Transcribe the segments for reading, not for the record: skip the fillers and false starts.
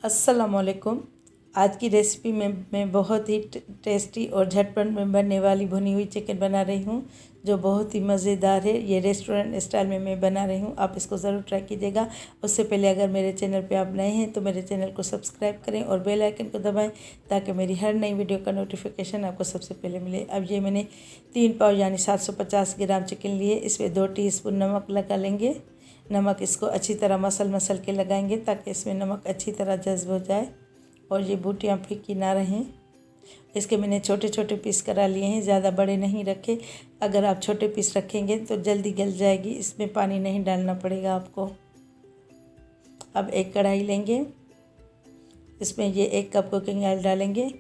अस्सलामुअलैकुम। आज की रेसिपी में मैं बहुत ही टेस्टी और झटपट में बनने वाली भुनी हुई चिकन बना रही हूँ, जो बहुत ही मज़ेदार है। ये रेस्टोरेंट स्टाइल में मैं बना रही हूँ, आप इसको ज़रूर ट्राई कीजिएगा। उससे पहले अगर मेरे चैनल पे आप नए हैं तो मेरे चैनल को सब्सक्राइब करें और बेल आइकन को दबाएं, ताकि मेरी हर नई वीडियो का नोटिफिकेशन आपको सबसे पहले मिले। अब ये मैंने 3 पाव यानी 750 ग्राम चिकन लिए। इसमें 2 टीस्पून नमक लगा लेंगे। नमक इसको अच्छी तरह मसल के लगाएंगे, ताकि इसमें नमक अच्छी तरह जज्ब हो जाए और ये बूटियाँ फीकी ना रहें। इसके मैंने छोटे छोटे पीस करा लिए हैं, ज़्यादा बड़े नहीं रखे। अगर आप छोटे पीस रखेंगे तो जल्दी गल जाएगी, इसमें पानी नहीं डालना पड़ेगा आपको। अब एक कढ़ाई लेंगे, इसमें ये 1 कप कुकिंग ऑयल डालेंगे।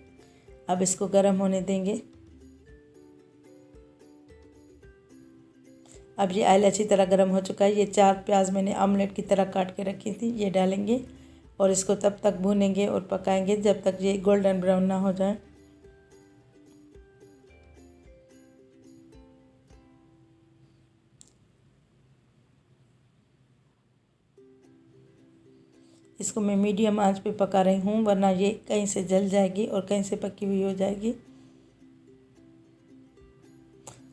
अब इसको गर्म होने देंगे। अब ये ऑयल अच्छी तरह गर्म हो चुका है। ये 4 प्याज मैंने ऑमलेट की तरह काट के रखी थी, ये डालेंगे और इसको तब तक भूनेंगे और पकाएंगे जब तक ये गोल्डन ब्राउन ना हो जाए। इसको मैं मीडियम आंच पे पका रही हूँ, वरना ये कहीं से जल जाएगी और कहीं से पकी हुई हो जाएगी।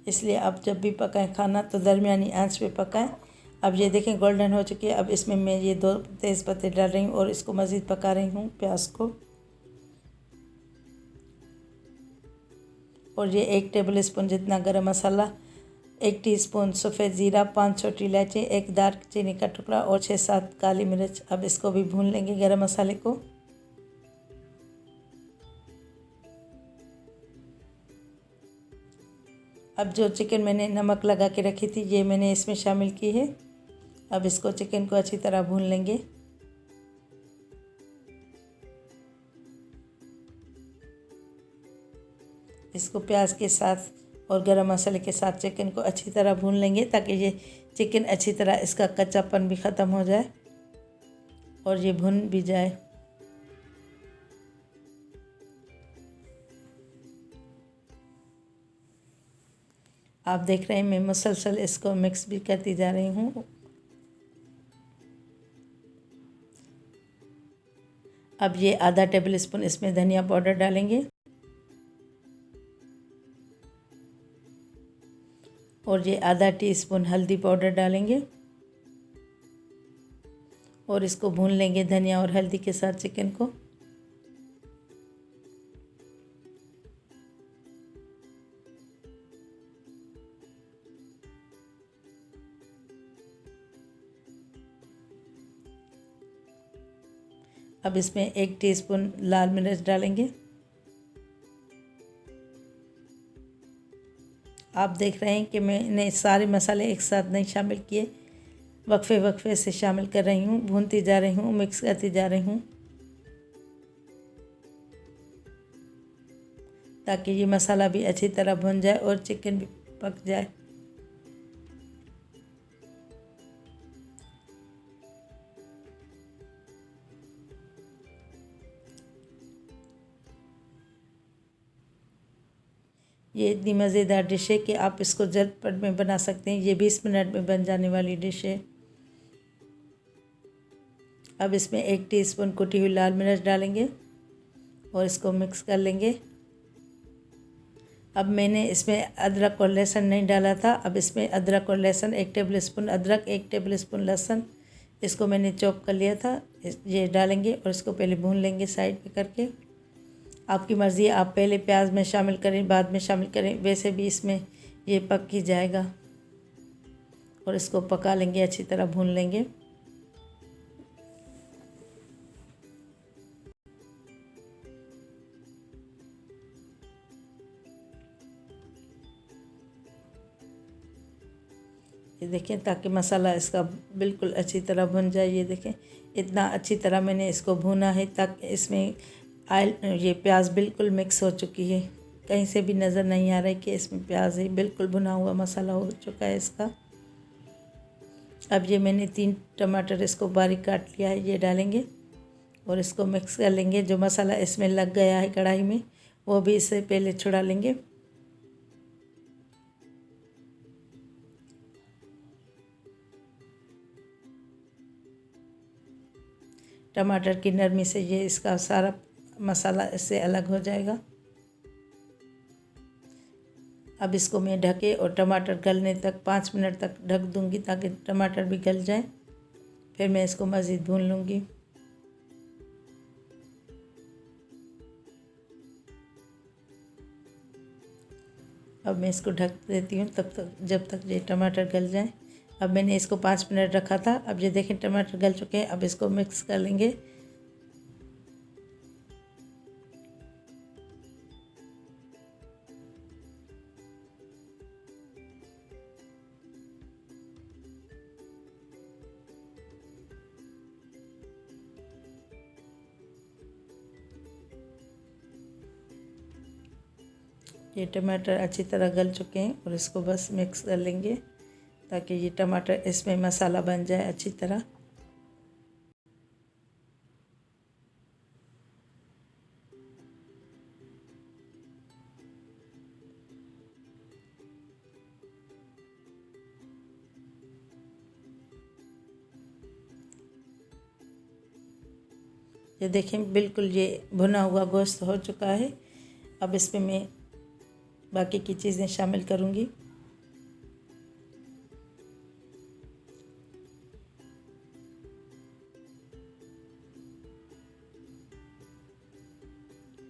इसलिए आप जब भी पकाएं खाना तो दरमियानी आंच पे पकाएं। अब ये देखें गोल्डन हो चुकी है। अब इसमें मैं ये 2 तेज़ पत्ते डाल रही हूँ और इसको मज़ीद पका रही हूँ प्याज को। और ये 1 टेबल स्पून जितना गरम मसाला, 1 टीस्पून सफ़ेद ज़ीरा, 5 छोटी इलायची, 1 दालचीनी का टुकड़ा और 6-7 काली मिर्च। अब इसको भी भून लेंगे गरम मसाले को। अब जो चिकन मैंने नमक लगा के रखी थी, ये मैंने इसमें शामिल की है। अब इसको चिकन को अच्छी तरह भून लेंगे। इसको प्याज के साथ और गरम मसाले के साथ चिकन को अच्छी तरह भून लेंगे, ताकि ये चिकन अच्छी तरह इसका कच्चापन भी ख़त्म हो जाए और ये भुन भी जाए। आप देख रहे हैं मैं मुसलसल इसको मिक्स भी करती जा रही हूँ। अब ये आधा टेबल स्पून इसमें धनिया पाउडर डालेंगे और ये आधा टीस्पून हल्दी पाउडर डालेंगे और इसको भून लेंगे धनिया और हल्दी के साथ चिकन को। अब इसमें 1 टीस्पून लाल मिर्च डालेंगे। आप देख रहे हैं कि मैंने सारे मसाले एक साथ नहीं शामिल किए, वक्फे वक्फे से शामिल कर रही हूँ, भूनती जा रही हूँ, मिक्स करती जा रही हूँ, ताकि ये मसाला भी अच्छी तरह भुन जाए और चिकन भी पक जाए। ये इतनी मज़ेदार डिश है कि आप इसको झटपट में बना सकते हैं। ये 20 मिनट में बन जाने वाली डिश है। अब इसमें 1 टीस्पून कुटी हुई लाल मिर्च डालेंगे और इसको मिक्स कर लेंगे। अब मैंने इसमें अदरक और लहसुन नहीं डाला था। अब इसमें अदरक और लहसुन 1 टेबल स्पून अदरक, 1 टेबल स्पून लहसुन, इसको मैंने चॉप कर लिया था, ये डालेंगे और इसको पहले भून लेंगे साइड पे करके। आपकी मर्ज़ी है, आप पहले प्याज में शामिल करें बाद में शामिल करें, वैसे भी इसमें ये पक ही जाएगा। और इसको पका लेंगे, अच्छी तरह भून लेंगे। ये देखें, ताकि मसाला इसका बिल्कुल अच्छी तरह भुन जाए। ये देखें इतना अच्छी तरह मैंने इसको भूना है, ताकि इसमें ऑयल ये प्याज बिल्कुल मिक्स हो चुकी है। कहीं से भी नज़र नहीं आ रहा है कि इसमें प्याज है, बिल्कुल भुना हुआ मसाला हो चुका है इसका। अब ये मैंने 3 टमाटर इसको बारीक काट लिया है, ये डालेंगे और इसको मिक्स कर लेंगे। जो मसाला इसमें लग गया है कढ़ाई में, वो भी इससे पहले छुड़ा लेंगे। टमाटर की नरमी से ये इसका सारा मसाला इससे अलग हो जाएगा। अब इसको मैं ढके और टमाटर गलने तक 5 मिनट तक ढक दूंगी ताकि टमाटर भी गल जाए। फिर मैं इसको मज़ीद भून लूँगी। अब मैं इसको ढक देती हूँ तब तक जब तक ये टमाटर गल जाए। अब मैंने इसको 5 मिनट रखा था। अब ये देखें टमाटर गल चुके हैं। अब इसको मिक्स कर लेंगे। ये टमाटर अच्छी तरह गल चुके हैं और इसको बस मिक्स कर लेंगे ताकि ये टमाटर इसमें मसाला बन जाए अच्छी तरह। ये देखें बिल्कुल ये भुना हुआ गोश्त हो चुका है। अब इसमें मैं बाकी की चीज़ें शामिल करूँगी।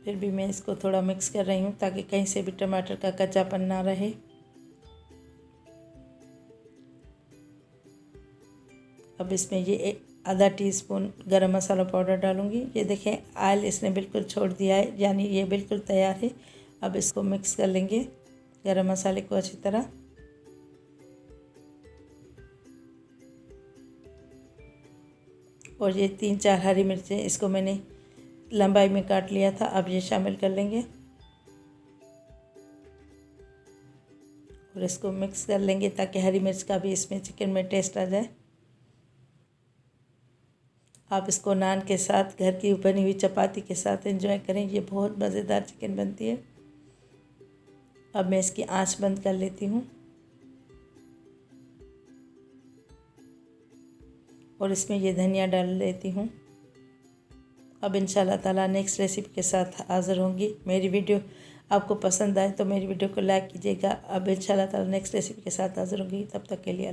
फिर भी मैं इसको थोड़ा मिक्स कर रही हूँ ताकि कहीं से भी टमाटर का कच्चापन ना रहे। अब इसमें ये आधा टीस्पून गरम मसाला पाउडर डालूँगी। ये देखें ऑयल इसने बिल्कुल छोड़ दिया है, यानी ये बिल्कुल तैयार है। अब इसको मिक्स कर लेंगे गरम मसाले को अच्छी तरह। और ये 3-4 हरी मिर्चें इसको मैंने लंबाई में काट लिया था, अब ये शामिल कर लेंगे और इसको मिक्स कर लेंगे ताकि हरी मिर्च का भी इसमें चिकन में टेस्ट आ जाए। आप इसको नान के साथ, घर की बनी हुई चपाती के साथ एंजॉय करें। ये बहुत मज़ेदार चिकन बनती है। अब मैं इसकी आंच बंद कर लेती हूँ और इसमें ये धनिया डाल लेती हूँ। अब इंशाल्लाह ताला नेक्स्ट रेसिपी के साथ हाज़िर होंगी। मेरी वीडियो आपको पसंद आए तो मेरी वीडियो को लाइक कीजिएगा। अब इंशाल्लाह ताला नेक्स्ट रेसिपी के साथ हाज़िर होंगी। तब तक के लिए